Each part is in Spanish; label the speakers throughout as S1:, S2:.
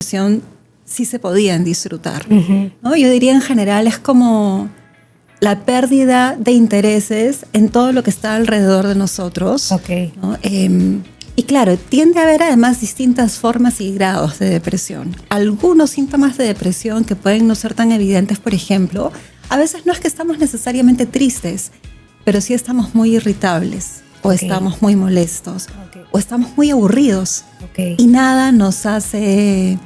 S1: depresión sí se podían disfrutar, ¿no? Yo diría en general es como la pérdida de intereses en todo lo que está alrededor de nosotros, ¿no? Y claro, tiende a haber además distintas formas y grados de depresión. Algunos síntomas de depresión que pueden no ser tan evidentes, por ejemplo, a veces no es que estamos necesariamente tristes, pero sí estamos muy irritables, o estamos muy molestos, o estamos muy aburridos, y nada nos hace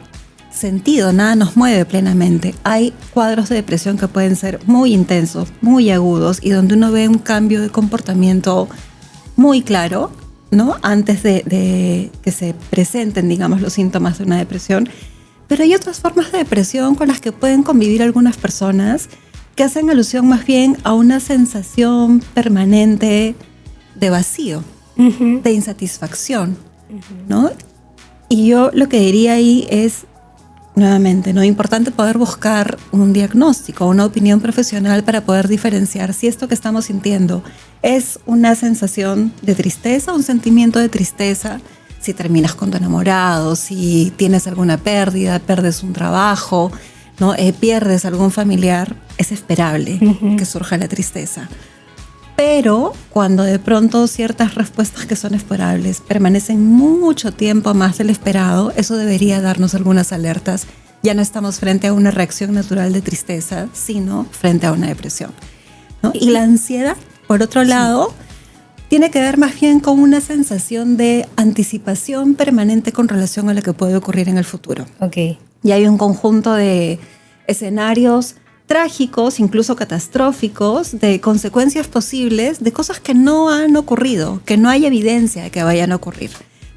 S1: sentido, nada nos mueve plenamente. Hay cuadros de depresión que pueden ser muy intensos, muy agudos, y donde uno ve un cambio de comportamiento muy claro, ¿no? Antes de que se presenten, digamos, los síntomas de una depresión. Pero hay otras formas de depresión con las que pueden convivir algunas personas que hacen alusión más bien a una sensación permanente de vacío, de insatisfacción, ¿no? Y yo lo que diría ahí es, nuevamente, ¿no? Importante poder buscar un diagnóstico, una opinión profesional para poder diferenciar si esto que estamos sintiendo es una sensación de tristeza, un sentimiento de tristeza, si terminas con tu enamorado, si tienes alguna pérdida, pierdes un trabajo, ¿no? Pierdes algún familiar, es esperable que surja la tristeza. Pero cuando de pronto ciertas respuestas que son esperables permanecen mucho tiempo más del esperado, eso debería darnos algunas alertas. Ya no estamos frente a una reacción natural de tristeza, sino frente a una depresión, ¿no? Y la ansiedad, por otro lado, tiene que ver más bien con una sensación de anticipación permanente con relación a lo que puede ocurrir en el futuro. Y hay un conjunto de escenarios trágicos, incluso catastróficos, de consecuencias posibles de cosas que no han ocurrido, que no hay evidencia de que vayan a ocurrir.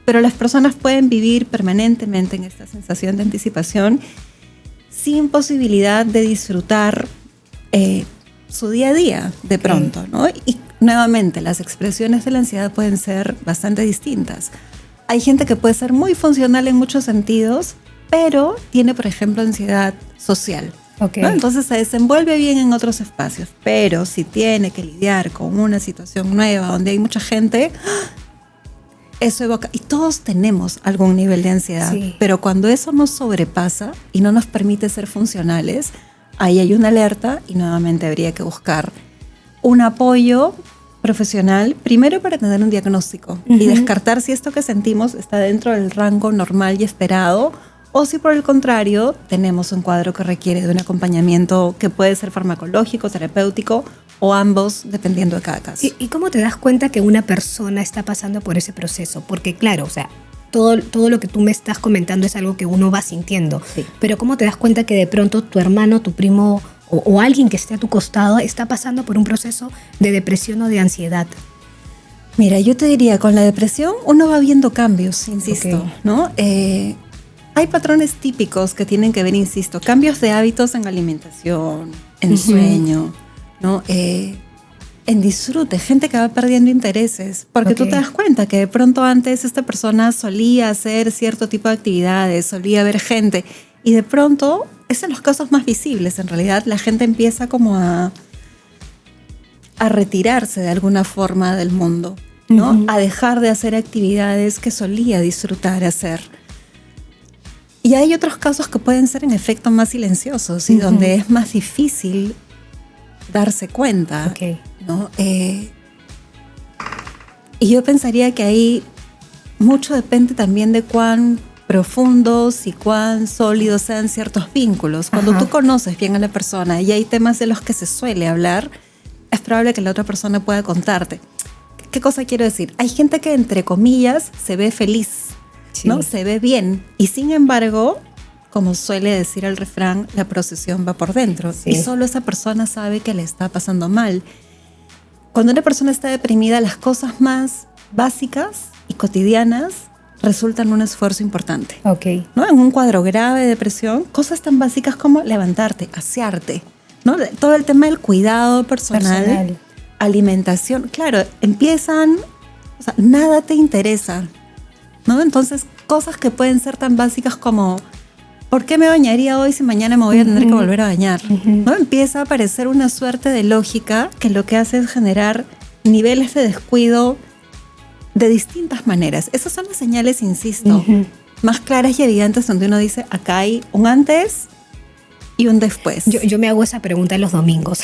S1: Pero las personas pueden vivir permanentemente en esta sensación de anticipación sin posibilidad de disfrutar su día a día de pronto, ¿no? Y nuevamente, las expresiones de la ansiedad pueden ser bastante distintas. Hay gente que puede ser muy funcional en muchos sentidos, pero tiene, por ejemplo, ansiedad social. ¿No? Entonces se desenvuelve bien en otros espacios, pero si tiene que lidiar con una situación nueva donde hay mucha gente, eso evoca, y todos tenemos algún nivel de ansiedad, pero cuando eso nos sobrepasa y no nos permite ser funcionales, ahí hay una alerta y nuevamente habría que buscar un apoyo profesional, primero para tener un diagnóstico y descartar si esto que sentimos está dentro del rango normal y esperado, o si por el contrario tenemos un cuadro que requiere de un acompañamiento que puede ser farmacológico, terapéutico o ambos, dependiendo de cada caso.
S2: ¿Y cómo te das cuenta que una persona está pasando por ese proceso? Porque claro, o sea, todo lo que tú me estás comentando es algo que uno va sintiendo, pero ¿cómo te das cuenta que de pronto tu hermano, tu primo o alguien que esté a tu costado está pasando por un proceso de depresión o de ansiedad?
S1: Mira, yo te diría, con la depresión uno va viendo cambios, insisto, ¿no? Hay patrones típicos que tienen que ver, insisto, cambios de hábitos en alimentación, en sueño, ¿no? En disfrute, gente que va perdiendo intereses, porque tú te das cuenta que de pronto antes esta persona solía hacer cierto tipo de actividades, solía ver gente, y de pronto, es en los casos más visibles, en realidad la gente empieza como a retirarse de alguna forma del mundo, ¿no? A dejar de hacer actividades que solía disfrutar hacer. Y hay otros casos que pueden ser en efecto más silenciosos y donde es más difícil darse cuenta, ¿no? Y yo pensaría que ahí mucho depende también de cuán profundos y cuán sólidos sean ciertos vínculos. Cuando tú conoces bien a la persona y hay temas de los que se suele hablar, es probable que la otra persona pueda contarte. ¿Qué cosa quiero decir? Hay gente que, entre comillas, se ve feliz, ¿no? Se ve bien, y sin embargo, como suele decir el refrán, la procesión va por dentro, y solo esa persona sabe que le está pasando mal. Cuando una persona está deprimida, las cosas más básicas y cotidianas resultan un esfuerzo importante, ¿no? En un cuadro grave de depresión, cosas tan básicas como levantarte, asearte, ¿no? Todo el tema del cuidado personal. Alimentación, claro, empiezan, o sea, nada te interesa, ¿no? Entonces, cosas que pueden ser tan básicas como ¿por qué me bañaría hoy si mañana me voy a tener que volver a bañar? ¿No? Empieza a aparecer una suerte de lógica que lo que hace es generar niveles de descuido de distintas maneras. Esas son las señales, insisto, más claras y evidentes donde uno dice, acá hay un antes y un después.
S2: Yo me hago esa pregunta los domingos.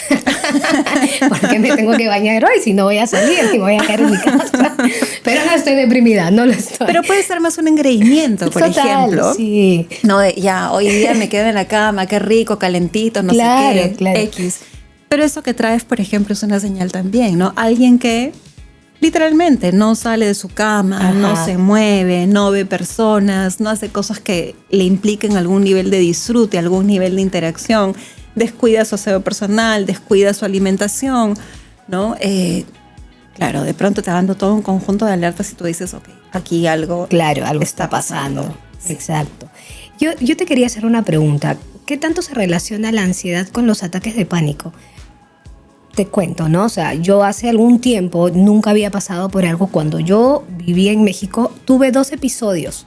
S2: Porque me tengo que bañar hoy, si no voy a salir y voy a quedar en mi casa. Pero no estoy deprimida, no lo estoy.
S1: Pero puede ser más un engreimiento, por ejemplo.
S2: Sí.
S1: No, ya, hoy día me quedo en la cama, qué rico, calentito, no sé qué,
S2: claro.
S1: X. Pero eso que traes, por ejemplo, es una señal también, ¿no? Alguien que literalmente no sale de su cama, Ajá. no se mueve, no ve personas, no hace cosas que le impliquen algún nivel de disfrute, algún nivel de interacción, descuida su aseo personal, descuida su alimentación, ¿no? Claro, de pronto te dando todo un conjunto de alertas y tú dices, ok, aquí algo
S2: está pasando. Sí. Exacto. Yo te quería hacer una pregunta. ¿Qué tanto se relaciona la ansiedad con los ataques de pánico? Te cuento, ¿no? O sea, yo hace algún tiempo nunca había pasado por algo. Cuando yo vivía en México, tuve 2 episodios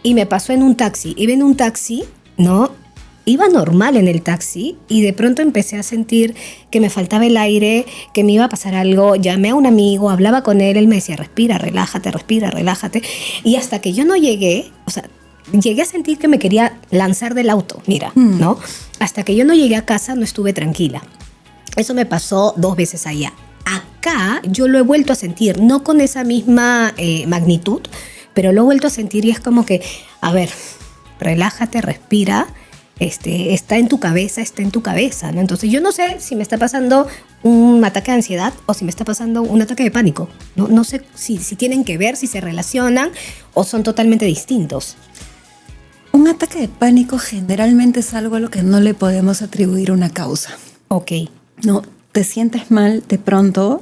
S2: y me pasó en un taxi. Iba en un taxi, ¿no? Iba normal en el taxi y de pronto empecé a sentir que me faltaba el aire, que me iba a pasar algo. Llamé a un amigo, hablaba con él me decía, respira, relájate. Y hasta que yo no llegué, o sea, llegué a sentir que me quería lanzar del auto, mira, ¿no? Hasta que yo no llegué a casa no estuve tranquila. Eso me pasó 2 veces allá. Acá yo lo he vuelto a sentir, no con esa misma magnitud, pero lo he vuelto a sentir y es como que, a ver, relájate, respira, está en tu cabeza, ¿no? Entonces yo no sé si me está pasando un ataque de ansiedad o si me está pasando un ataque de pánico. No sé si tienen que ver, si se relacionan o son totalmente distintos.
S1: Un ataque de pánico generalmente es algo a lo que no le podemos atribuir una causa.
S2: Ok.
S1: No, te sientes mal de pronto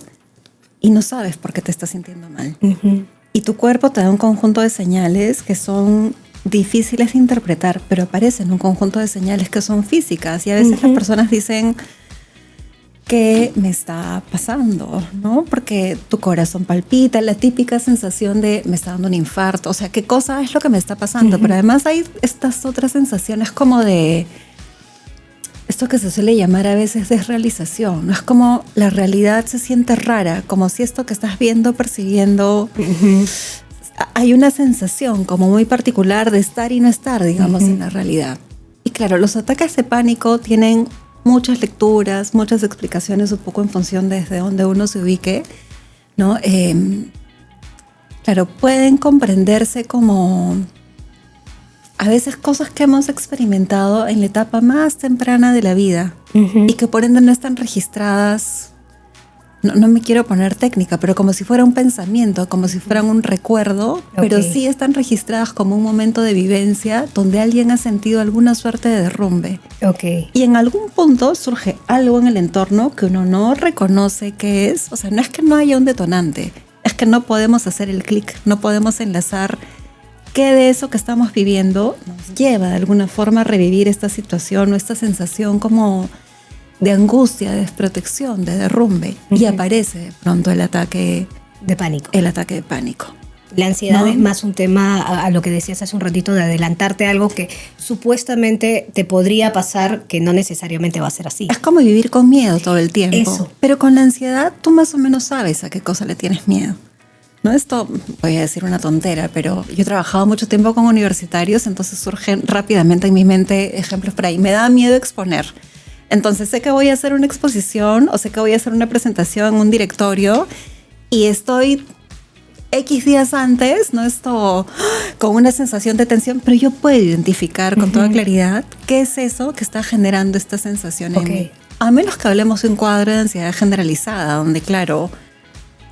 S1: y no sabes por qué te estás sintiendo mal. Uh-huh. Y tu cuerpo te da un conjunto de señales que son difíciles de interpretar, pero aparecen un conjunto de señales que son físicas. Y a veces las personas dicen, ¿qué me está pasando? ¿No? Porque tu corazón palpita, la típica sensación de me está dando un infarto. O sea, ¿qué cosa es lo que me está pasando? Pero además hay estas otras sensaciones como de esto que se suele llamar a veces desrealización, ¿no? Es como la realidad se siente rara, como si esto que estás viendo, percibiendo, hay una sensación como muy particular de estar y no estar, digamos, en la realidad. Y claro, los ataques de pánico tienen muchas lecturas, muchas explicaciones, un poco en función de desde donde uno se ubique, ¿no? Claro, pueden comprenderse como a veces cosas que hemos experimentado en la etapa más temprana de la vida y que por ende no están registradas, no me quiero poner técnica, pero como si fuera un pensamiento, como si fueran un recuerdo, pero sí están registradas como un momento de vivencia donde alguien ha sentido alguna suerte de derrumbe. Y en algún punto surge algo en el entorno que uno no reconoce qué es. O sea, no es que no haya un detonante, es que no podemos hacer el clic, no podemos enlazar qué de eso que estamos viviendo nos lleva de alguna forma a revivir esta situación o esta sensación como de angustia, de desprotección, de derrumbe. Y aparece de pronto el ataque
S2: de pánico.
S1: La
S2: ansiedad es más un tema a lo que decías hace un ratito de adelantarte a algo que supuestamente te podría pasar, que no necesariamente va a ser así.
S1: Es como vivir con miedo todo el tiempo.
S2: Eso.
S1: Pero con la ansiedad tú más o menos sabes a qué cosa le tienes miedo. No, esto voy a decir una tontera, pero yo he trabajado mucho tiempo con universitarios, entonces surgen rápidamente en mi mente ejemplos por ahí. Me da miedo exponer. Entonces sé que voy a hacer una exposición o sé que voy a hacer una presentación en un directorio y estoy X días antes, ¿no? Esto con una sensación de tensión, pero yo puedo identificar con toda claridad qué es eso que está generando esta sensación en mí. A menos que hablemos de un cuadro de ansiedad generalizada, donde claro,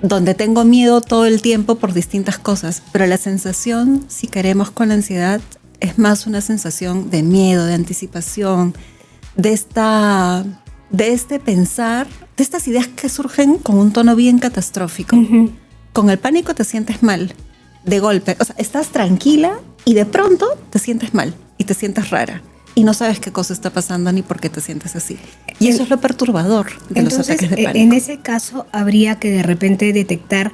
S1: donde tengo miedo todo el tiempo por distintas cosas, pero la sensación, si queremos, con la ansiedad es más una sensación de miedo, de anticipación, de este pensar, de estas ideas que surgen con un tono bien catastrófico. Con el pánico te sientes mal, de golpe. O sea, estás tranquila y de pronto te sientes mal y te sientes rara. Y no sabes qué cosa está pasando ni por qué te sientes así. Y eso es lo perturbador de los ataques de pánico.
S2: En ese caso, habría que de repente detectar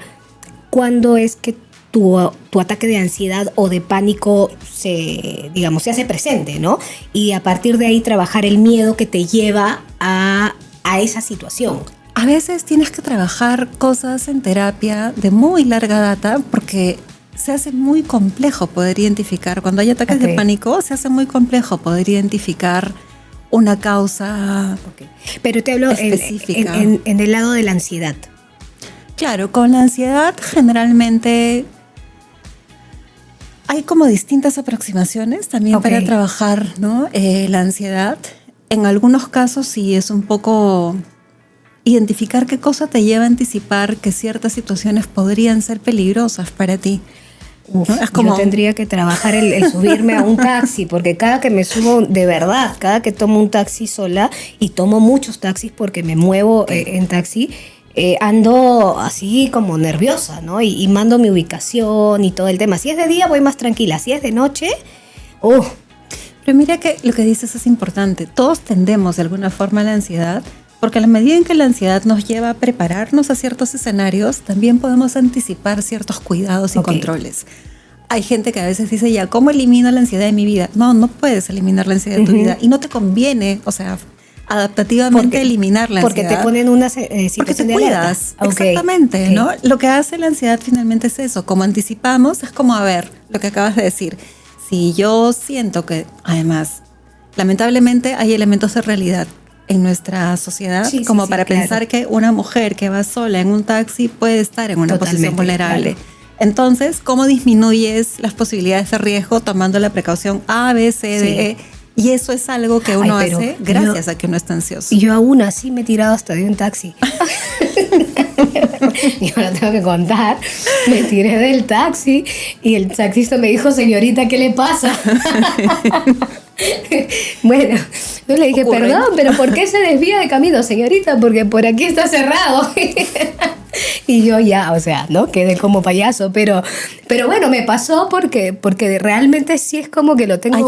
S2: cuándo es que tu ataque de ansiedad o de pánico se hace presente, ¿no? Y a partir de ahí trabajar el miedo que te lleva a esa situación.
S1: A veces tienes que trabajar cosas en terapia de muy larga data porque se hace muy complejo poder identificar, cuando hay ataques de pánico, se hace muy complejo poder identificar una causa
S2: Pero te hablo específica. En el lado de la ansiedad.
S1: Claro, con la ansiedad generalmente hay como distintas aproximaciones también para trabajar, ¿no? La ansiedad. En algunos casos sí es un poco identificar qué cosa te lleva a anticipar que ciertas situaciones podrían ser peligrosas para ti.
S2: Uf, ¿no? Es como... Yo tendría que trabajar el subirme a un taxi, porque cada que me subo, de verdad, cada que tomo un taxi sola, y tomo muchos taxis porque me muevo en taxi, ando así como nerviosa, ¿no? Y mando mi ubicación y todo el tema. Si es de día voy más tranquila, si es de noche,
S1: Pero mira que lo que dices es importante. Todos tendemos de alguna forma a la ansiedad, porque a la medida en que la ansiedad nos lleva a prepararnos a ciertos escenarios, también podemos anticipar ciertos cuidados y controles. Hay gente que a veces dice, ya, ¿cómo elimino la ansiedad de mi vida? No puedes eliminar la ansiedad de tu vida y no te conviene, o sea, adaptativamente eliminar la ansiedad.
S2: Porque te ponen una situación
S1: porque te
S2: de
S1: cuidas. Exactamente, ¿no? Lo que hace la ansiedad finalmente es eso. Como anticipamos, es como, a ver, lo que acabas de decir. Si yo siento que, además, lamentablemente hay elementos de realidad en nuestra sociedad como para pensar que una mujer que va sola en un taxi puede estar en una posición vulnerable. Claro. Entonces, ¿cómo disminuyes las posibilidades de riesgo tomando la precaución A, B, C, D, E? Y eso es algo que uno hace gracias a que uno está ansioso.
S2: Y yo aún así me he tirado hasta de un taxi. Yo lo tengo que contar. Me tiré del taxi y el taxista me dijo, señorita, ¿qué le pasa? Bueno, yo le dije, perdón, pero ¿por qué se desvía de camino, señorita? Porque por aquí está cerrado. Y yo ya, o sea, ¿no? Quedé como payaso, pero bueno, me pasó porque realmente sí es como que lo tengo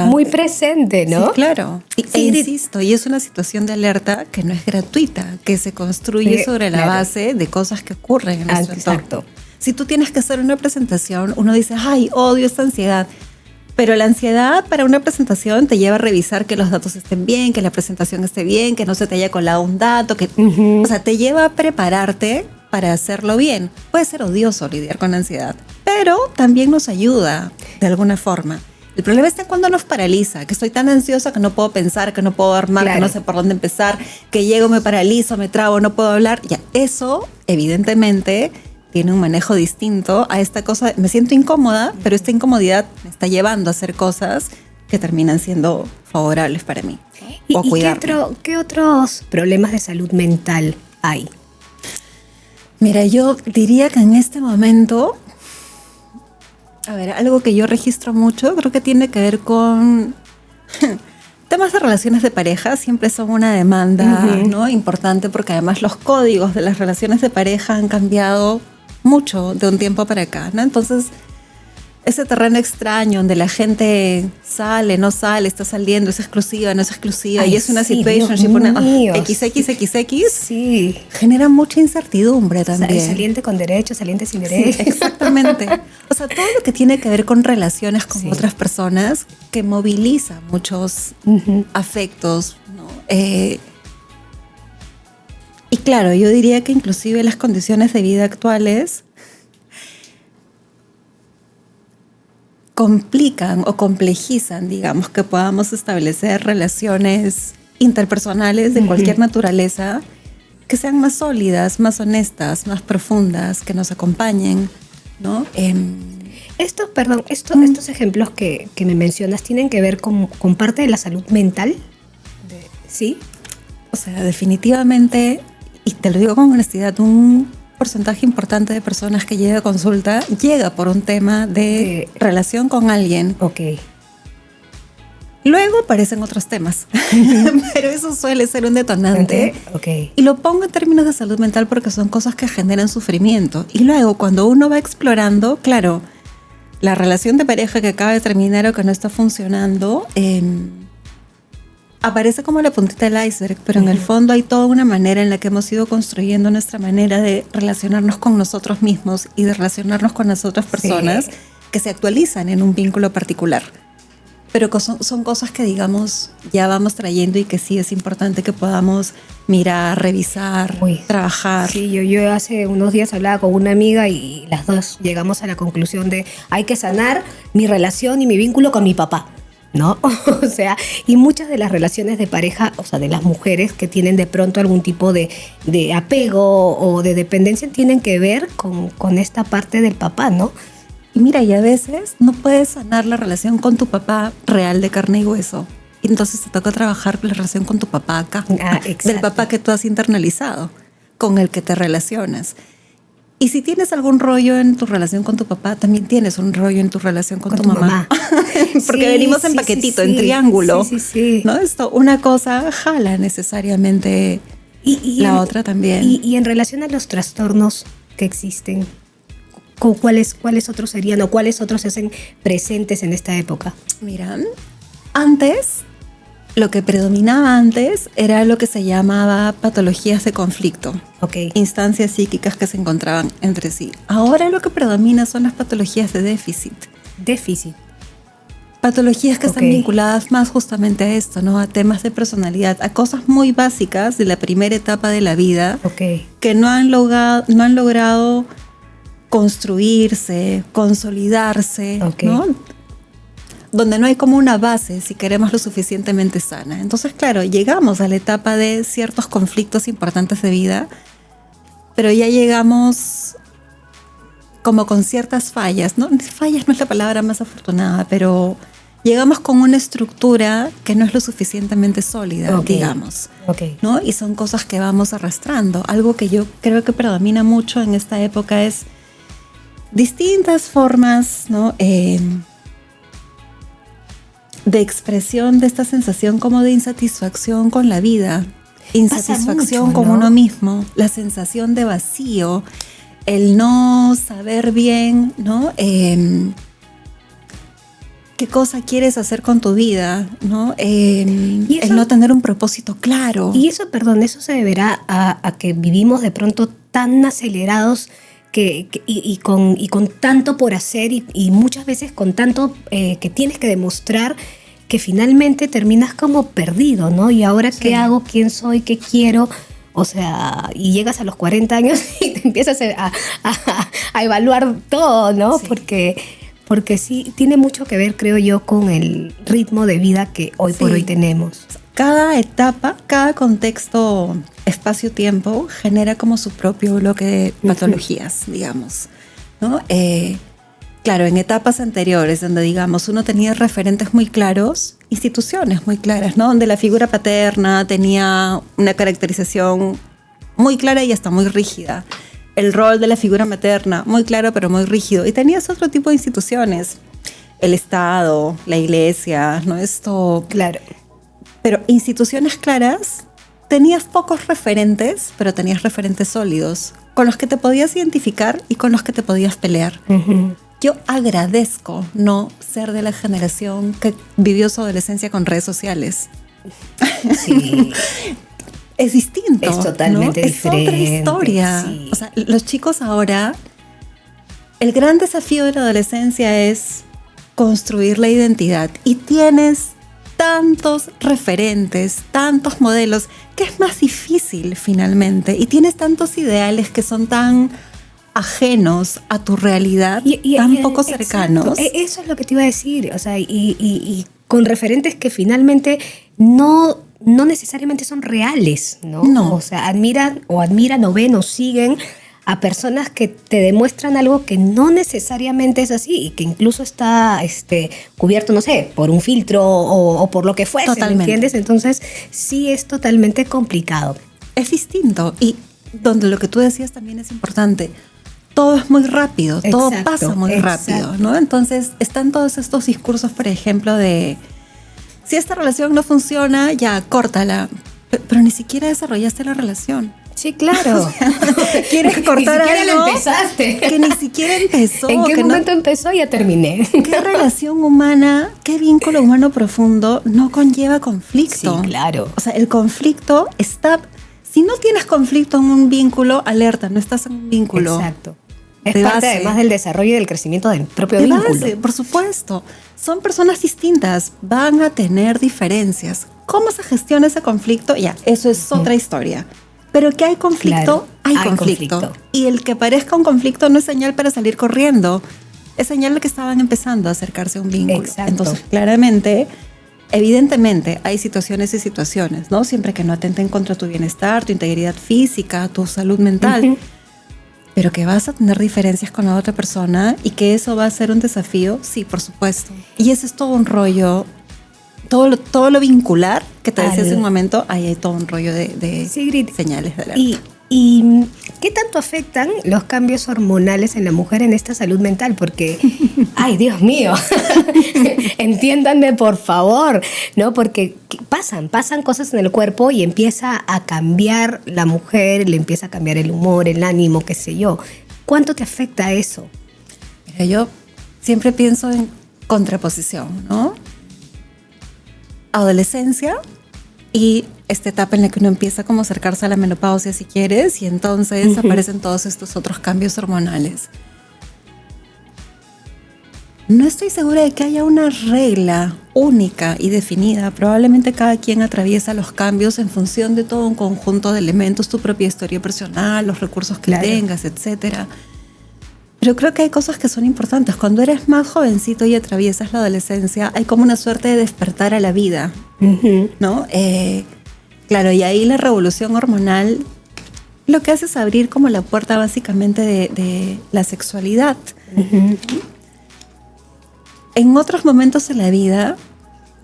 S2: muy presente, ¿no?
S1: Sí, claro. Insisto, y es una situación de alerta que no es gratuita, que se construye sobre la base de cosas que ocurren en nuestro entorno. Si tú tienes que hacer una presentación, uno dice, ay, odio esta ansiedad. Pero la ansiedad para una presentación te lleva a revisar que los datos estén bien, que la presentación esté bien, que no se te haya colado un dato, que, o sea, te lleva a prepararte para hacerlo bien. Puede ser odioso lidiar con la ansiedad, pero también nos ayuda de alguna forma. El problema está cuando nos paraliza, que estoy tan ansiosa que no puedo pensar, que no puedo armar, que no sé por dónde empezar, que llego, me paralizo, me trabo, no puedo hablar. Ya, eso evidentemente tiene un manejo distinto a esta cosa. Me siento incómoda, pero esta incomodidad me está llevando a hacer cosas que terminan siendo favorables para mí.
S2: ¿Y qué otros problemas de salud mental hay?
S1: Mira, yo diría que en este momento, a ver, algo que yo registro mucho, creo que tiene que ver con temas de relaciones de pareja. Siempre son una demanda, ¿no? Importante, porque además los códigos de las relaciones de pareja han cambiado mucho de un tiempo para acá, ¿no? Entonces, ese terreno extraño donde la gente sale, no sale, está saliendo, es exclusiva, no es exclusiva, y es una situationship, una XXXX, genera mucha incertidumbre también.
S2: Saliente con derecho, saliente sin derecho.
S1: Sí, exactamente. O sea, todo lo que tiene que ver con relaciones con otras personas que moviliza muchos afectos, ¿no? Y claro, yo diría que inclusive las condiciones de vida actuales complican o complejizan, digamos, que podamos establecer relaciones interpersonales de cualquier naturaleza que sean más sólidas, más honestas, más profundas, que nos acompañen, ¿no?
S2: Estos ejemplos que me mencionas tienen que ver con parte de la salud mental, ¿sí?
S1: O sea, definitivamente, y te lo digo con honestidad, un porcentaje importante de personas que llega a consulta llega por un tema de relación con alguien. Luego aparecen otros temas, pero eso suele ser un detonante. Y lo pongo en términos de salud mental porque son cosas que generan sufrimiento. Y luego, cuando uno va explorando, claro, la relación de pareja que acaba de terminar o que no está funcionando, aparece como la puntita del iceberg, pero en el fondo hay toda una manera en la que hemos ido construyendo nuestra manera de relacionarnos con nosotros mismos y de relacionarnos con las otras personas que se actualizan en un vínculo particular. pero son cosas que, digamos, ya vamos trayendo y que sí es importante que podamos mirar, revisar, trabajar.
S2: Sí, yo hace unos días hablaba con una amiga y las dos llegamos a la conclusión de hay que sanar mi relación y mi vínculo con mi papá, ¿no? O sea, y muchas de las relaciones de pareja, o sea, de las mujeres que tienen de pronto algún tipo de apego o de dependencia, tienen que ver con esta parte del papá, ¿no?
S1: Y mira, y a veces no puedes sanar la relación con tu papá real de carne y hueso. Y entonces te toca trabajar la relación con tu papá acá. Del papá que tú has internalizado, con el que te relacionas. Y si tienes algún rollo en tu relación con tu papá, también tienes un rollo en tu relación con tu mamá. Porque venimos en paquetito, en triángulo. Sí. ¿No? Esto, una cosa jala necesariamente la otra también.
S2: Y en relación a los trastornos que existen, ¿cuáles otros serían o cuáles otros se hacen presentes en esta época?
S1: Mira, lo que predominaba antes era lo que se llamaba patologías de conflicto. Instancias psíquicas que se encontraban entre sí. Ahora lo que predomina son las patologías de déficit. Patologías que están vinculadas más justamente a esto, ¿no? A temas de personalidad, a cosas muy básicas de la primera etapa de la vida que no han logrado construirse, consolidarse, ¿no? Donde no hay como una base, si queremos, lo suficientemente sana. Entonces, claro, llegamos a la etapa de ciertos conflictos importantes de vida, pero ya llegamos como con ciertas fallas, ¿no? Fallas no es la palabra más afortunada, pero llegamos con una estructura que no es lo suficientemente sólida, digamos, ¿no? Y son cosas que vamos arrastrando. Algo que yo creo que predomina mucho en esta época es distintas formas, ¿no? De expresión de esta sensación como de insatisfacción con la vida, insatisfacción mucho, ¿no? Con uno mismo, la sensación de vacío, el no saber bien, ¿no? Qué cosa quieres hacer con tu vida, ¿no? El no tener un propósito claro.
S2: Y eso, eso se deberá a que vivimos de pronto tan acelerados y con tanto por hacer y muchas veces con tanto que tienes que demostrar que finalmente terminas como perdido, ¿no? Y ahora, ¿qué hago? ¿Quién soy? ¿Qué quiero? O sea, y llegas a los 40 años y te empiezas a evaluar todo, ¿no? Sí. Porque sí, tiene mucho que ver, creo yo, con el ritmo de vida que hoy por hoy tenemos.
S1: Cada etapa, cada contexto, espacio-tiempo, genera como su propio bloque de patologías, digamos, ¿no? Claro, en etapas anteriores, donde, digamos, uno tenía referentes muy claros, instituciones muy claras, ¿no? Donde la figura paterna tenía una caracterización muy clara y hasta muy rígida. El rol de la figura materna, muy claro pero muy rígido. Y tenías otro tipo de instituciones, el Estado, la Iglesia, ¿no? Esto...
S2: Claro.
S1: Pero instituciones claras, tenías pocos referentes, pero tenías referentes sólidos, con los que te podías identificar y con los que te podías pelear. Uh-huh. Yo agradezco no ser de la generación que vivió su adolescencia con redes sociales.
S2: Sí.
S1: Es distinto.
S2: Es totalmente diferente.
S1: Es otra historia. Sí. O sea, los chicos ahora, el gran desafío de la adolescencia es construir la identidad. Y tienes tantos referentes, tantos modelos, que es más difícil finalmente. Y tienes tantos ideales que son tan ajenos a tu realidad, tan poco cercanos.
S2: Eso es lo que te iba a decir. O sea, y con referentes que finalmente no necesariamente son reales, ¿no?
S1: No.
S2: O sea, admiran o ven o siguen a personas que te demuestran algo que no necesariamente es así y que incluso está cubierto, no sé, por un filtro o por lo que fuese,
S1: totalmente.
S2: ¿Me entiendes? Entonces, sí es totalmente complicado.
S1: Es distinto y donde lo que tú decías también es importante. Todo es muy rápido, todo pasa muy rápido, ¿no? Entonces, están todos estos discursos, por ejemplo, de si esta relación no funciona, ya, córtala. Pero ni siquiera desarrollaste la relación.
S2: Sí, claro.
S1: O sea, ¿quieres cortar algo?
S2: Ni siquiera la empezaste.
S1: Que ni siquiera empezó.
S2: ¿En qué momento empezó? Ya terminé.
S1: ¿Qué relación humana, qué vínculo humano profundo no conlleva conflicto?
S2: Sí, claro.
S1: O sea, el conflicto está... Si no tienes conflicto en un vínculo, alerta, no estás en un vínculo.
S2: Exacto. Es parte además del desarrollo y del crecimiento del propio vínculo.
S1: Base, por supuesto. Son personas distintas, van a tener diferencias. ¿Cómo se gestiona ese conflicto? Ya, eso es otra historia. Pero que hay conflicto,
S2: claro,
S1: hay conflicto. Y el que parezca un conflicto no es señal para salir corriendo. Es señal de que estaban empezando a acercarse a un vínculo.
S2: Exacto.
S1: Entonces, claramente, evidentemente, hay situaciones y situaciones, ¿no? Siempre que no atenten contra tu bienestar, tu integridad física, tu salud mental. Pero que vas a tener diferencias con la otra persona y que eso va a ser un desafío, sí, por supuesto. Y ese es todo un rollo, todo lo vincular que te decía hace un momento, ahí hay todo un rollo de señales de alerta.
S2: ¿Y qué tanto afectan los cambios hormonales en la mujer en esta salud mental? Porque, ay, Dios mío, entiéndanme por favor, ¿no? Porque pasan cosas en el cuerpo y empieza a cambiar la mujer, le empieza a cambiar el humor, el ánimo, qué sé yo. ¿Cuánto te afecta eso?
S1: Mira, yo siempre pienso en contraposición, ¿no? Adolescencia y esta etapa en la que uno empieza como a acercarse a la menopausia, si quieres, y entonces aparecen todos estos otros cambios hormonales. No estoy segura de que haya una regla única y definida. Probablemente cada quien atraviesa los cambios en función de todo un conjunto de elementos, tu propia historia personal, los recursos que tengas, etcétera. Pero creo que hay cosas que son importantes. Cuando eres más jovencito y atraviesas la adolescencia, hay como una suerte de despertar a la vida, ¿no? Claro, y ahí la revolución hormonal lo que hace es abrir como la puerta básicamente de la sexualidad. En otros momentos de la vida,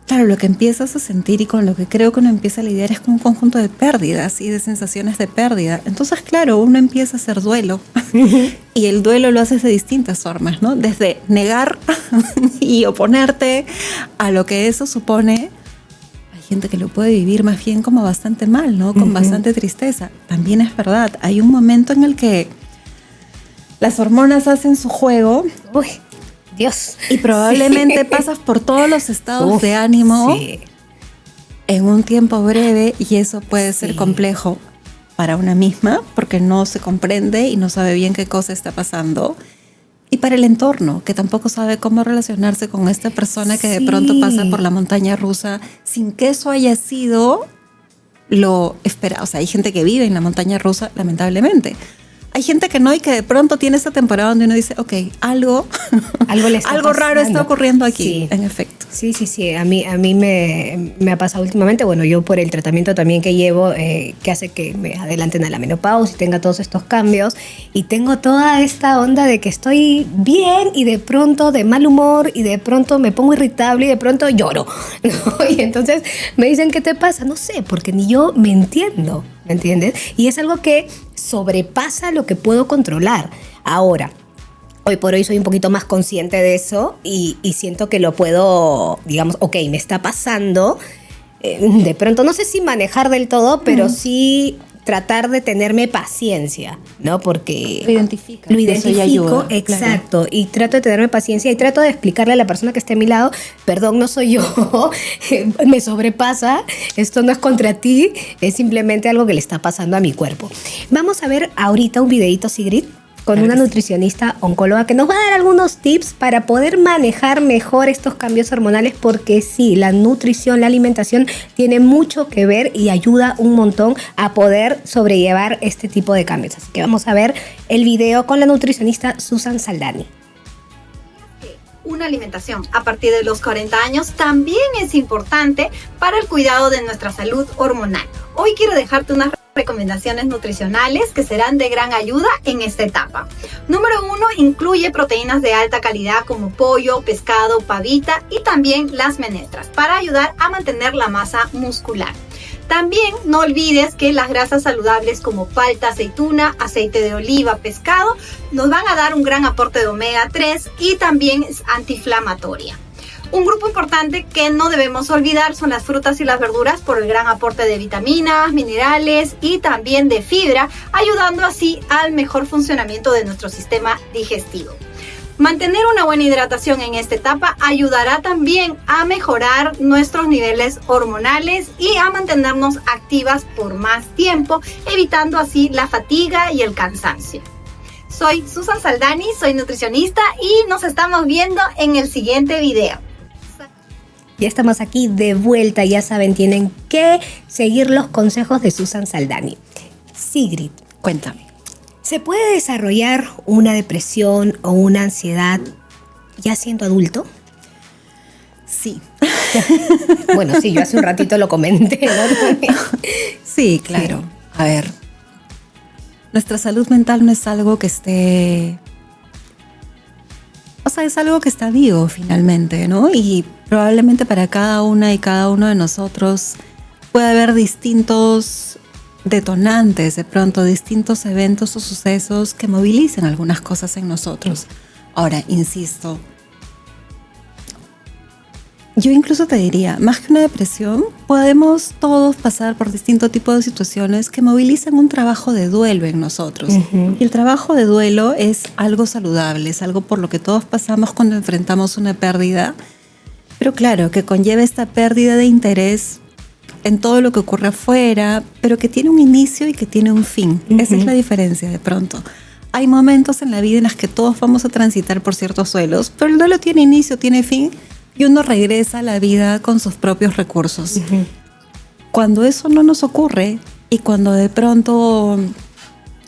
S1: claro, lo que empiezas a sentir y con lo que creo que uno empieza a lidiar es con un conjunto de pérdidas y de sensaciones de pérdida. Entonces, claro, uno empieza a hacer duelo y el duelo lo haces de distintas formas, ¿no? Desde negar y oponerte a lo que eso supone. Hay gente que lo puede vivir más bien como bastante mal, ¿no? Con bastante tristeza. También es verdad, hay un momento en el que las hormonas hacen su juego.
S2: Uy, Dios.
S1: Y probablemente pasas por todos los estados de ánimo en un tiempo breve y eso puede ser complejo para una misma porque no se comprende y no sabe bien qué cosa está pasando. Y para el entorno, que tampoco sabe cómo relacionarse con esta persona que de pronto pasa por la montaña rusa sin que eso haya sido lo esperado. O sea, hay gente que vive en la montaña rusa, lamentablemente. Hay gente que no y que de pronto tiene esa temporada donde uno dice, ok, algo raro está ocurriendo aquí, en efecto.
S2: Sí. A mí me ha pasado últimamente, bueno, yo por el tratamiento también que llevo, que hace que me adelanten a la menopausia y tenga todos estos cambios, y tengo toda esta onda de que estoy bien y de pronto de mal humor y de pronto me pongo irritable y de pronto lloro, ¿no? Y entonces me dicen, ¿qué te pasa? No sé, porque ni yo me entiendo, ¿me entiendes? Y es algo que sobrepasa lo que puedo controlar. Ahora, hoy por hoy soy un poquito más consciente de eso y siento que lo puedo, digamos, ok, me está pasando. De pronto, no sé si manejar del todo, pero sí tratar de tenerme paciencia, ¿no? Porque lo identifico, exacto, claro. Y trato de tenerme paciencia y trato de explicarle a la persona que esté a mi lado, perdón, no soy yo, me sobrepasa, esto no es contra ti, es simplemente algo que le está pasando a mi cuerpo. Vamos a ver ahorita un videito, Sigrid, con una nutricionista oncóloga que nos va a dar algunos tips para poder manejar mejor estos cambios hormonales, porque sí, la nutrición, la alimentación tiene mucho que ver y ayuda un montón a poder sobrellevar este tipo de cambios. Así que vamos a ver el video con la nutricionista Susan Saldani.
S3: Una alimentación a partir de los 40 años también es importante para el cuidado de nuestra salud hormonal. Hoy quiero dejarte unas recomendaciones nutricionales que serán de gran ayuda en esta etapa. Número 1, incluye proteínas de alta calidad como pollo, pescado, pavita y también las menestras para ayudar a mantener la masa muscular. También no olvides que las grasas saludables como palta, aceituna, aceite de oliva, pescado nos van a dar un gran aporte de omega 3 y también es antiinflamatoria. Un grupo importante que no debemos olvidar son las frutas y las verduras por el gran aporte de vitaminas, minerales y también de fibra, ayudando así al mejor funcionamiento de nuestro sistema digestivo. Mantener una buena hidratación en esta etapa ayudará también a mejorar nuestros niveles hormonales y a mantenernos activas por más tiempo, evitando así la fatiga y el cansancio. Soy Susan Saldani, soy nutricionista y nos estamos viendo en el siguiente video.
S2: Ya estamos aquí de vuelta, ya saben, tienen que seguir los consejos de Susan Saldani. Sigrid,
S1: Cuéntame.
S2: ¿se puede desarrollar una depresión o una ansiedad ya siendo adulto?
S1: Sí.
S2: Bueno, sí, yo hace un ratito lo comenté, ¿no?
S1: Sí, claro. Sí. A ver, nuestra salud mental no es algo que esté... O sea, es algo que está vivo finalmente, ¿no? Y probablemente para cada una y cada uno de nosotros puede haber distintos detonantes, de pronto distintos eventos o sucesos que movilicen algunas cosas en nosotros. Ahora, insisto, yo incluso te diría, más que una depresión, podemos todos pasar por distintos tipos de situaciones que movilizan un trabajo de duelo en nosotros. Uh-huh. Y el trabajo de duelo es algo saludable, es algo por lo que todos pasamos cuando enfrentamos una pérdida, pero claro, que conlleva esta pérdida de interés en todo lo que ocurre afuera, pero que tiene un inicio y que tiene un fin. Uh-huh. Esa es la diferencia de pronto. Hay momentos en la vida en los que todos vamos a transitar por ciertos duelos, pero el duelo tiene inicio, tiene fin, y uno regresa a la vida con sus propios recursos. Uh-huh. Cuando eso no nos ocurre y cuando de pronto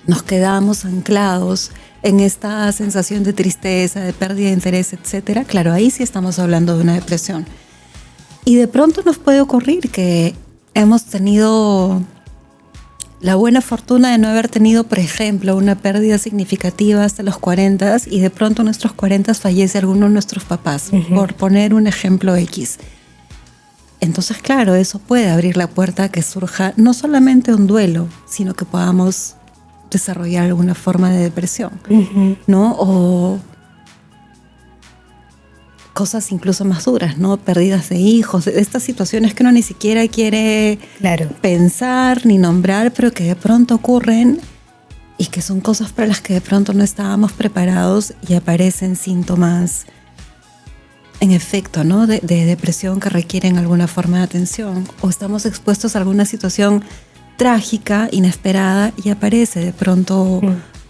S1: nos quedamos anclados en esta sensación de tristeza, de pérdida de interés, etcétera, claro, ahí sí estamos hablando de una depresión. Y de pronto nos puede ocurrir que hemos tenido la buena fortuna de no haber tenido, por ejemplo, una pérdida significativa hasta los 40 y de pronto en nuestros 40 fallece alguno de nuestros papás, uh-huh, por poner un ejemplo X. Entonces, claro, eso puede abrir la puerta a que surja no solamente un duelo, sino que podamos desarrollar alguna forma de depresión, uh-huh, ¿no? O cosas incluso más duras, ¿no? Pérdidas de hijos, de estas situaciones que uno ni siquiera quiere, claro, pensar ni nombrar, pero que de pronto ocurren y que son cosas para las que de pronto no estábamos preparados y aparecen síntomas, en efecto, ¿no? de depresión que requieren alguna forma de atención, o estamos expuestos a alguna situación trágica, inesperada, y aparece de pronto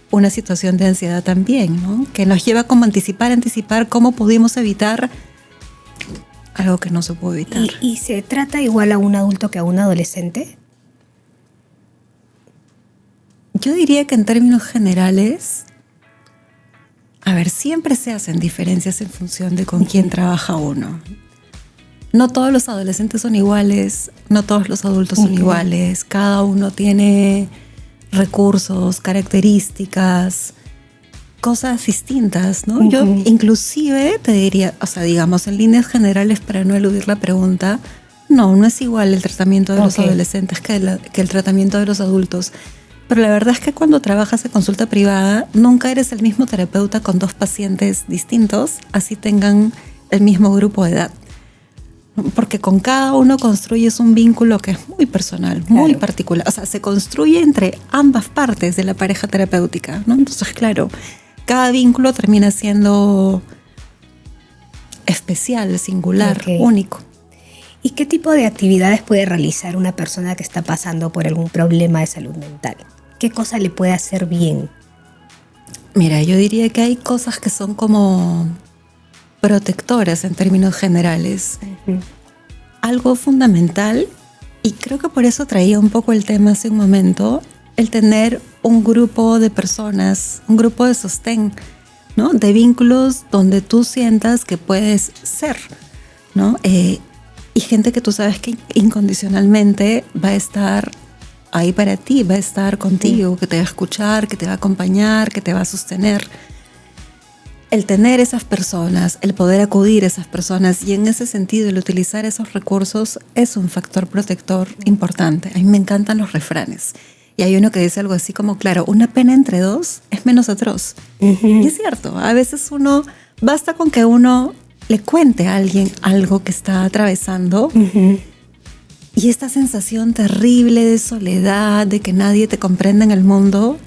S1: una situación de ansiedad también, ¿no? Que nos lleva como a anticipar cómo pudimos evitar algo que no se pudo evitar.
S2: ¿Y se trata igual a un adulto que a un adolescente?
S1: Yo diría que en términos generales, a ver, siempre se hacen diferencias en función de con quién trabaja uno. No todos los adolescentes son iguales, no todos los adultos son iguales, cada uno tiene recursos, características, cosas distintas, ¿no? Yo inclusive te diría, o sea, digamos, en líneas generales, para no eludir la pregunta, no es igual el tratamiento de los adolescentes que el tratamiento de los adultos. Pero la verdad es que cuando trabajas en consulta privada, nunca eres el mismo terapeuta con dos pacientes distintos, así tengan el mismo grupo de edad. Porque con cada uno construyes un vínculo que es muy personal, claro, muy particular. O sea, se construye entre ambas partes de la pareja terapéutica, ¿no? Entonces, claro, cada vínculo termina siendo especial, singular, único.
S2: ¿Y qué tipo de actividades puede realizar una persona que está pasando por algún problema de salud mental? ¿Qué cosa le puede hacer bien?
S1: Mira, yo diría que hay cosas que son como protectoras en términos generales. Uh-huh. Algo fundamental, y creo que por eso traía un poco el tema hace un momento, el tener un grupo de personas, un grupo de sostén, ¿no? De vínculos donde tú sientas que puedes ser, ¿no? Y gente que tú sabes que incondicionalmente va a estar ahí para ti, va a estar contigo, que te va a escuchar, que te va a acompañar, que te va a sostener. El tener esas personas, el poder acudir a esas personas y en ese sentido el utilizar esos recursos es un factor protector importante. A mí me encantan los refranes. Y hay uno que dice algo así como, claro, una pena entre dos es menos atroz. Uh-huh. Y es cierto, a veces basta con que uno le cuente a alguien algo que está atravesando, uh-huh, y esta sensación terrible de soledad, de que nadie te comprende en el mundo,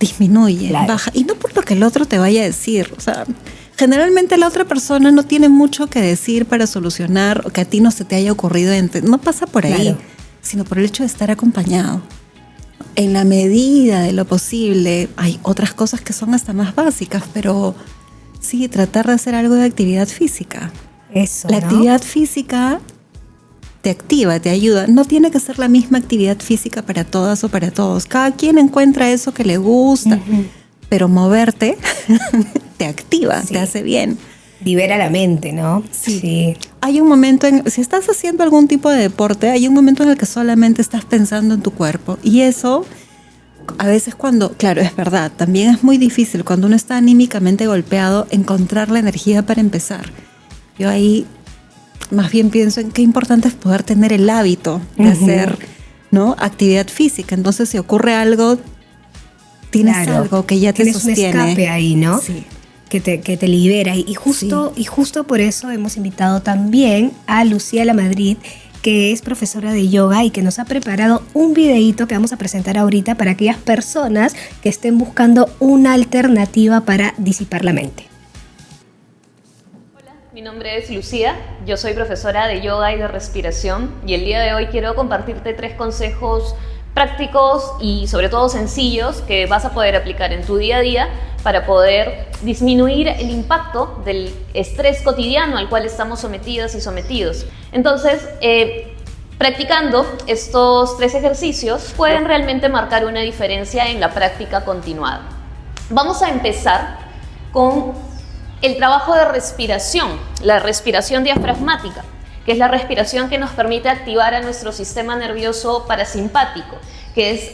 S1: disminuye, claro, baja. Y no por lo que el otro te vaya a decir. O sea, generalmente la otra persona no tiene mucho que decir para solucionar o que a ti no se te haya ocurrido. No pasa por ahí, claro, sino por el hecho de estar acompañado. En la medida de lo posible, hay otras cosas que son hasta más básicas, pero sí, tratar de hacer algo de actividad física.
S2: Eso,
S1: La actividad física te activa, te ayuda. No tiene que ser la misma actividad física para todas o para todos. Cada quien encuentra eso que le gusta, pero moverte te activa, te hace bien.
S2: Libera la mente, ¿no?
S1: Sí. Hay un momento, si estás haciendo algún tipo de deporte, hay un momento en el que solamente estás pensando en tu cuerpo. Y eso, a veces claro, es verdad, también es muy difícil cuando uno está anímicamente golpeado encontrar la energía para empezar. Yo ahí más bien pienso en qué importante es poder tener el hábito de hacer, ¿no?, actividad física. Entonces, si ocurre algo, tienes algo que ya te sostiene.
S2: Tienes un escape ahí, ¿no?
S1: Sí.
S2: Que te libera. Y justo por eso hemos invitado también a Lucía Lamadrid, que es profesora de yoga y que nos ha preparado un videíto que vamos a presentar ahorita para aquellas personas que estén buscando una alternativa para disipar la mente.
S4: Hola, mi nombre es Lucía, yo soy profesora de yoga y de respiración y el día de hoy quiero compartirte 3 consejos prácticos y sobre todo sencillos que vas a poder aplicar en tu día a día para poder disminuir el impacto del estrés cotidiano al cual estamos sometidas y sometidos. Entonces, practicando estos 3 ejercicios pueden realmente marcar una diferencia en la práctica continuada. Vamos a empezar con el trabajo de respiración, la respiración diafragmática, que es la respiración que nos permite activar a nuestro sistema nervioso parasimpático, que es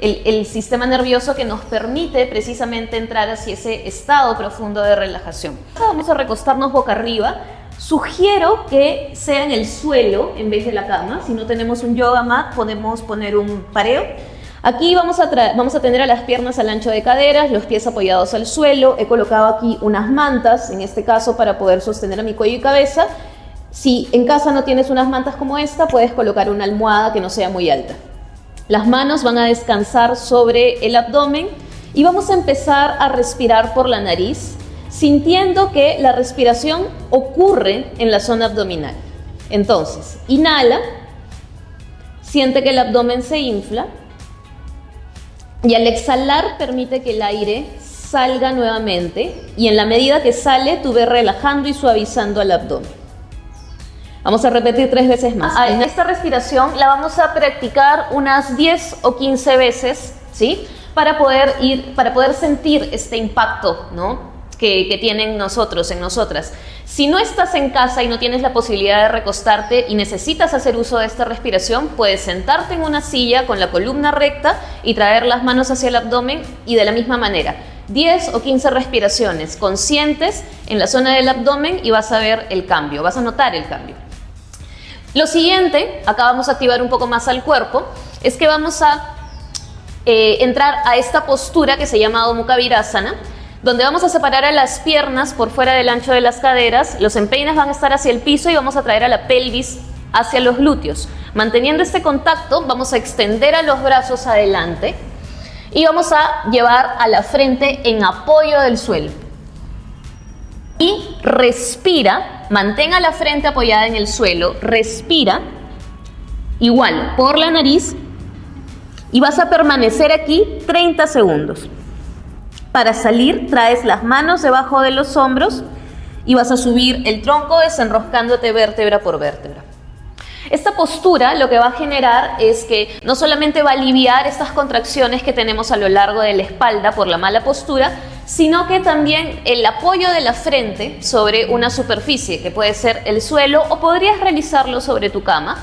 S4: el sistema nervioso que nos permite precisamente entrar hacia ese estado profundo de relajación. Vamos a recostarnos boca arriba. Sugiero que sea en el suelo en vez de la cama. Si no tenemos un yoga mat, podemos poner un pareo. Aquí vamos a tener a las piernas al ancho de caderas, los pies apoyados al suelo. He colocado aquí unas mantas, en este caso para poder sostener a mi cuello y cabeza. Si en casa no tienes unas mantas como esta, puedes colocar una almohada que no sea muy alta. Las manos van a descansar sobre el abdomen y vamos a empezar a respirar por la nariz, sintiendo que la respiración ocurre en la zona abdominal. Entonces, inhala, siente que el abdomen se infla y al exhalar permite que el aire salga nuevamente y en la medida que sale, tú ves relajando y suavizando el abdomen. Vamos a repetir 3 veces más. En esta respiración la vamos a practicar unas 10 o 15 veces, ¿sí? Para poder sentir este impacto, ¿no?, que tienen nosotros, en nosotras. Si no estás en casa y no tienes la posibilidad de recostarte y necesitas hacer uso de esta respiración, puedes sentarte en una silla con la columna recta y traer las manos hacia el abdomen y de la misma manera. 10 o 15 respiraciones conscientes en la zona del abdomen y vas a ver el cambio, vas a notar el cambio. Lo siguiente, acá vamos a activar un poco más al cuerpo, es que vamos a entrar a esta postura que se llama Adho Mukha Virasana, donde vamos a separar a las piernas por fuera del ancho de las caderas, los empeines van a estar hacia el piso y vamos a traer a la pelvis hacia los glúteos. Manteniendo este contacto, vamos a extender a los brazos adelante y vamos a llevar a la frente en apoyo del suelo. Y respira, mantenga la frente apoyada en el suelo, respira, igual, por la nariz, y vas a permanecer aquí 30 segundos. Para salir, traes las manos debajo de los hombros y vas a subir el tronco desenroscándote vértebra por vértebra. Esta postura lo que va a generar es que no solamente va a aliviar estas contracciones que tenemos a lo largo de la espalda por la mala postura, sino que también el apoyo de la frente sobre una superficie, que puede ser el suelo o podrías realizarlo sobre tu cama,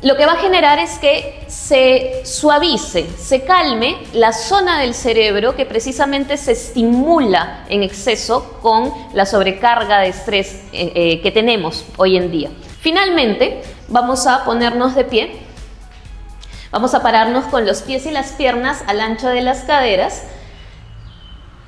S4: lo que va a generar es que se suavice, se calme la zona del cerebro que precisamente se estimula en exceso con la sobrecarga de estrés que tenemos hoy en día. Finalmente, vamos a ponernos de pie. Vamos a pararnos con los pies y las piernas al ancho de las caderas.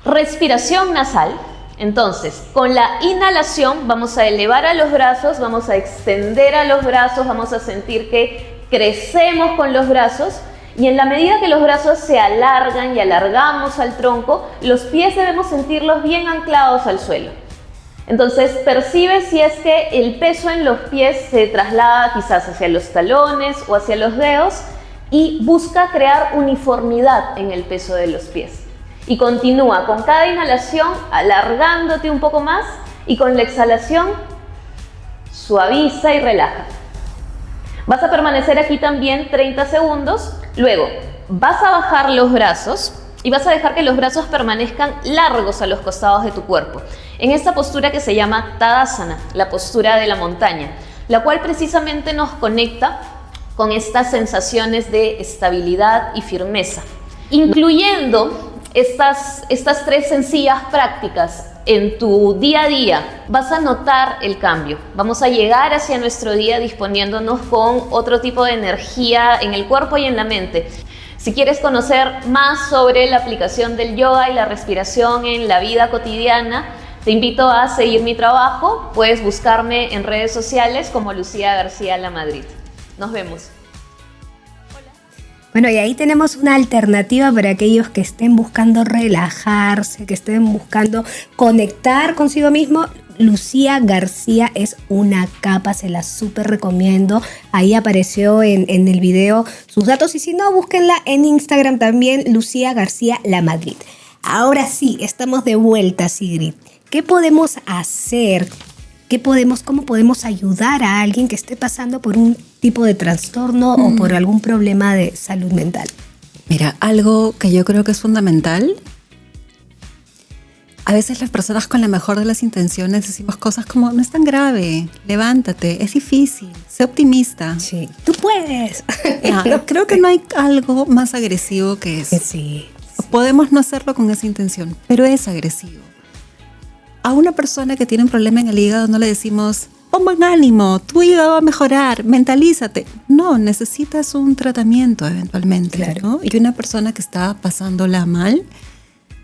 S4: Respiración nasal. Entonces, con la inhalación vamos a elevar a los brazos, vamos a extender a los brazos, vamos a sentir que crecemos con los brazos y en la medida que los brazos se alargan y alargamos al tronco, los pies debemos sentirlos bien anclados al suelo. Entonces, percibe si es que el peso en los pies se traslada quizás hacia los talones o hacia los dedos. y busca crear uniformidad en el peso de los pies. Y continúa con cada inhalación alargándote un poco más y con la exhalación suaviza y relaja. Vas a permanecer aquí también 30 segundos, luego vas a bajar los brazos y vas a dejar que los brazos permanezcan largos a los costados de tu cuerpo, en esta postura que se llama Tadasana, la postura de la montaña, la cual precisamente nos conecta con estas sensaciones de estabilidad y firmeza. Incluyendo estas 3 sencillas prácticas en tu día a día, vas a notar el cambio. Vamos a llegar hacia nuestro día disponiéndonos con otro tipo de energía en el cuerpo y en la mente. Si quieres conocer más sobre la aplicación del yoga y la respiración en la vida cotidiana, te invito a seguir mi trabajo. Puedes buscarme en redes sociales como Lucía García La Madrid. Nos vemos.
S2: Bueno, y ahí tenemos una alternativa para aquellos que estén buscando relajarse, que estén buscando conectar consigo mismo. Lucía García es una capa, se la súper recomiendo. Ahí apareció en el video sus datos y si no, búsquenla en Instagram también, Lucía García La Madrid. Ahora sí, estamos de vuelta, Sigrid. ¿Qué podemos hacer? ¿Cómo podemos ayudar a alguien que esté pasando por un tipo de trastorno o por algún problema de salud mental?
S1: Mira, algo que yo creo que es fundamental. A veces las personas con la mejor de las intenciones decimos cosas como, no es tan grave, levántate, es difícil, sé optimista.
S2: Sí, tú puedes.
S1: No, creo que no hay algo más agresivo que eso.
S2: Sí.
S1: Podemos no hacerlo con esa intención, pero es agresivo. A una persona que tiene un problema en el hígado no le decimos, pon buen ánimo, tu hígado va a mejorar, mentalízate. No, necesitas un tratamiento eventualmente,
S2: claro,
S1: ¿no? Y una persona que está pasándola mal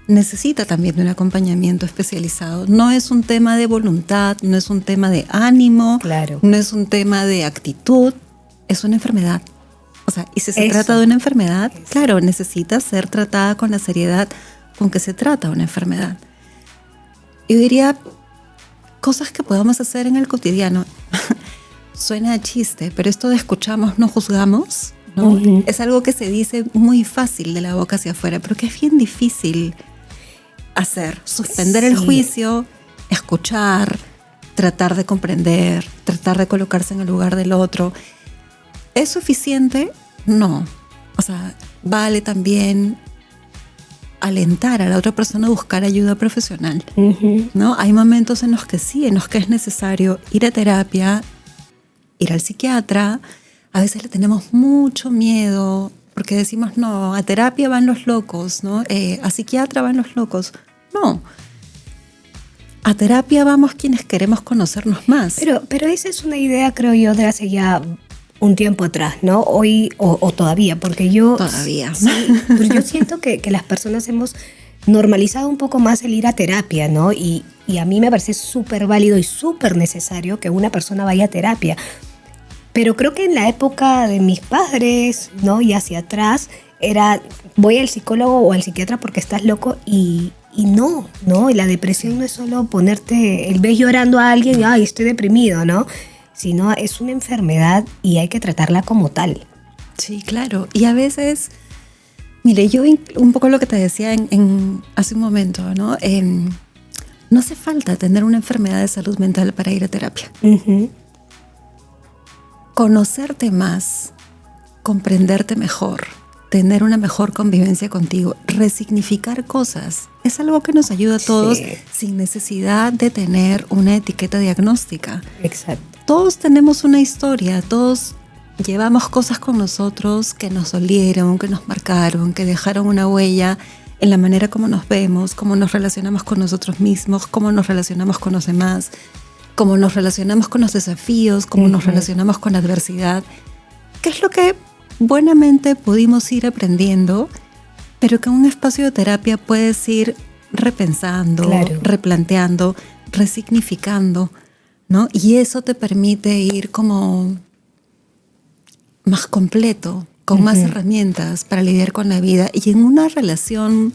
S1: necesita también de un acompañamiento especializado. No es un tema de voluntad, no es un tema de ánimo,
S2: claro,
S1: no es un tema de actitud, es una enfermedad. O sea, y si se trata de una enfermedad, claro, necesita ser tratada con la seriedad con que se trata una enfermedad. Yo diría cosas que podamos hacer en el cotidiano. Suena a chiste, pero esto de escuchamos, no juzgamos, ¿no? Uh-huh. Es algo que se dice muy fácil de la boca hacia afuera, pero que es bien difícil hacer. Suspender el juicio, escuchar, tratar de comprender, tratar de colocarse en el lugar del otro. ¿Es suficiente? No. O sea, vale también alentar a la otra persona a buscar ayuda profesional, ¿no? Hay momentos en los que sí, en los que es necesario ir a terapia, ir al psiquiatra. A veces le tenemos mucho miedo porque decimos, no, a terapia van los locos, ¿no? A psiquiatra van los locos. No. A terapia vamos quienes queremos conocernos más.
S2: Pero esa es una idea, creo yo, de hace ya un tiempo atrás, ¿no? Hoy o todavía, porque yo...
S1: Todavía.
S2: Sí, pero yo siento que las personas hemos normalizado un poco más el ir a terapia, ¿no? Y a mí me parece súper válido y súper necesario que una persona vaya a terapia. Pero creo que en la época de mis padres, ¿no? Y hacia atrás, era voy al psicólogo o al psiquiatra porque estás loco y no, y la depresión no es solo ponerte, ves llorando a alguien y ay, estoy deprimido, ¿no? Sino es una enfermedad y hay que tratarla como tal.
S1: Sí, claro. Y a veces, mire, yo un poco lo que te decía hace un momento, ¿no? No hace falta tener una enfermedad de salud mental para ir a terapia. Uh-huh. Conocerte más, comprenderte mejor, tener una mejor convivencia contigo, resignificar cosas, es algo que nos ayuda a todos sin necesidad de tener una etiqueta diagnóstica.
S2: Exacto.
S1: Todos tenemos una historia, todos llevamos cosas con nosotros que nos dolieron, que nos marcaron, que dejaron una huella en la manera como nos vemos, cómo nos relacionamos con nosotros mismos, cómo nos relacionamos con los demás, cómo nos relacionamos con los desafíos, cómo nos relacionamos con la adversidad. ¿Qué es lo que buenamente pudimos ir aprendiendo, pero que en un espacio de terapia puedes ir repensando, replanteando, resignificando, ¿no? Y eso te permite ir como más completo, con más herramientas para lidiar con la vida y en una relación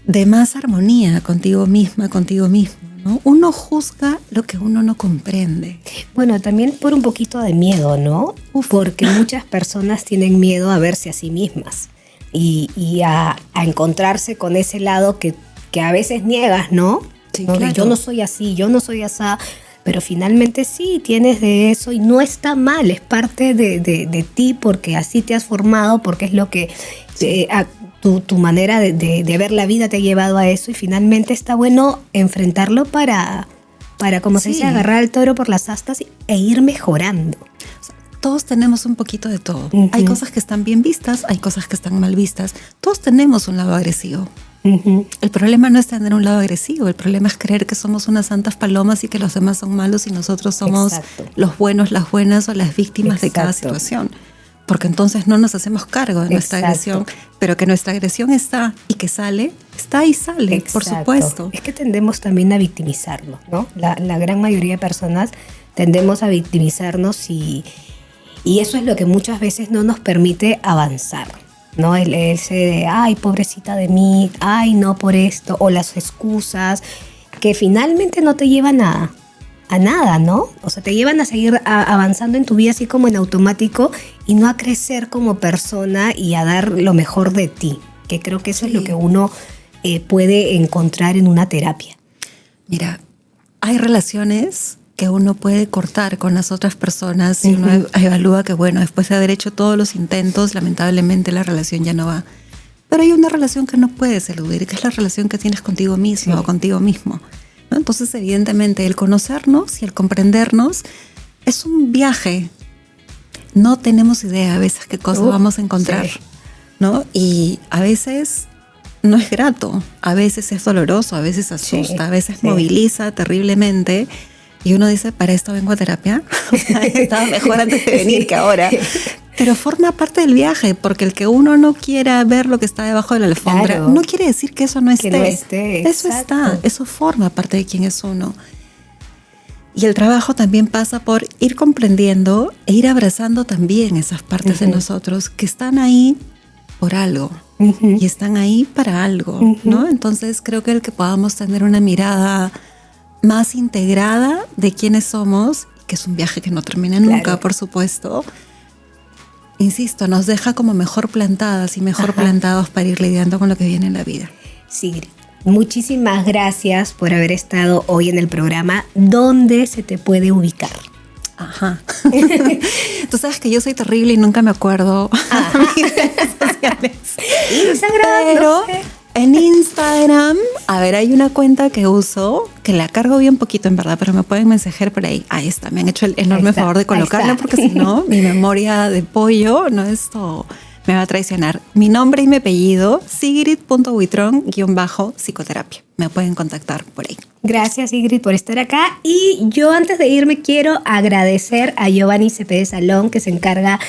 S1: de más armonía contigo misma, contigo mismo, ¿no? Uno juzga lo que uno no comprende.
S2: Bueno, también por un poquito de miedo, ¿no? Porque muchas personas tienen miedo a verse a sí mismas y a encontrarse con ese lado que a veces niegas, ¿no?
S1: Sí,
S2: ¿no?
S1: claro.
S2: Yo no soy así, yo no soy asá, pero finalmente sí, tienes de eso y no está mal, es parte de ti porque así te has formado, porque es lo que tu manera de ver la vida te ha llevado a eso y finalmente está bueno enfrentarlo para como se dice, agarrar al toro por las astas e ir mejorando.
S1: Todos tenemos un poquito de todo. Uh-huh. Hay cosas que están bien vistas, hay cosas que están mal vistas. Todos tenemos un lado agresivo. Uh-huh. El problema no es tener un lado agresivo, el problema es creer que somos unas santas palomas y que los demás son malos y nosotros somos los buenos, las buenas o las víctimas de cada situación. Porque entonces no nos hacemos cargo de nuestra agresión, pero que nuestra agresión está y que sale, está y sale, por supuesto.
S2: Es que tendemos también a victimizarnos, ¿no? La gran mayoría de personas tendemos a victimizarnos y eso es lo que muchas veces no nos permite avanzar, ¿no? El ese de, ay, pobrecita de mí, ay, no por esto, o las excusas que finalmente no te llevan a nada, ¿no? O sea, te llevan a seguir avanzando en tu vida así como en automático y no a crecer como persona y a dar lo mejor de ti, que creo que eso es lo que uno puede encontrar en una terapia.
S1: Mira, hay relaciones que uno puede cortar con las otras personas y uno evalúa que, bueno, después de haber hecho todos los intentos, lamentablemente la relación ya no va. Pero hay una relación que no puedes eludir, que es la relación que tienes contigo mismo o contigo mismo, ¿no? Entonces, evidentemente, el conocernos y el comprendernos es un viaje. No tenemos idea a veces qué cosas vamos a encontrar, ¿no? Y a veces no es grato, a veces es doloroso, a veces asusta, a veces moviliza terriblemente. Y uno dice, ¿para esto vengo a terapia? Estaba mejor antes de venir que ahora. Pero forma parte del viaje, porque el que uno no quiera ver lo que está debajo de la alfombra, no quiere decir que eso no esté.
S2: Que no esté,
S1: eso está, eso forma parte de quién es uno. Y el trabajo también pasa por ir comprendiendo e ir abrazando también esas partes de nosotros que están ahí por algo y están ahí para algo, ¿no? Entonces creo que el que podamos tener una mirada más integrada de quiénes somos, que es un viaje que no termina nunca, por supuesto, insisto, nos deja como mejor plantadas y mejor plantados para ir lidiando con lo que viene en la vida.
S2: Sigrid, muchísimas gracias por haber estado hoy en el programa. ¿Dónde se te puede ubicar?
S1: Ajá. Tú sabes que yo soy terrible y nunca me acuerdo mis redes sociales.
S2: Instagram,
S1: pero en Instagram, a ver, hay una cuenta que uso, que la cargo bien poquito en verdad, pero me pueden mensajear por ahí. Ahí está, me han hecho el enorme favor de colocarla porque si no, mi memoria de pollo, no, esto me va a traicionar. Mi nombre y mi apellido, Sigrid.Huitrón_psicoterapia. Me pueden contactar por ahí.
S2: Gracias, Sigrid, por estar acá. Y yo antes de irme quiero agradecer a Giovanni Cepeda Salón, que se encarga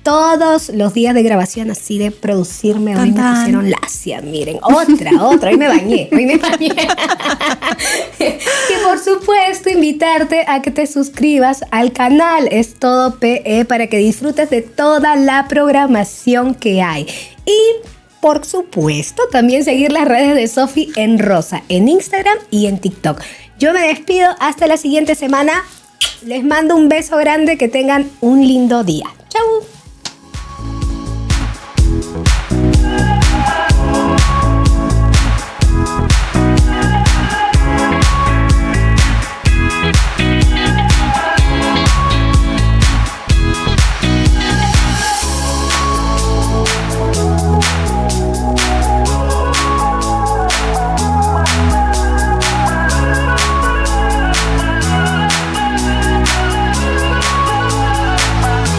S2: todos los días de grabación así de producirme. Hoy me pusieron lacia, miren, otra, hoy me bañé. Y por supuesto invitarte a que te suscribas al canal Es Todo PE para que disfrutes de toda la programación que hay. Y por supuesto también seguir las redes de Sofi en Rosa, en Instagram y en TikTok. Yo me despido hasta la siguiente semana. Les mando un beso grande, que tengan un lindo día. ¡Chau!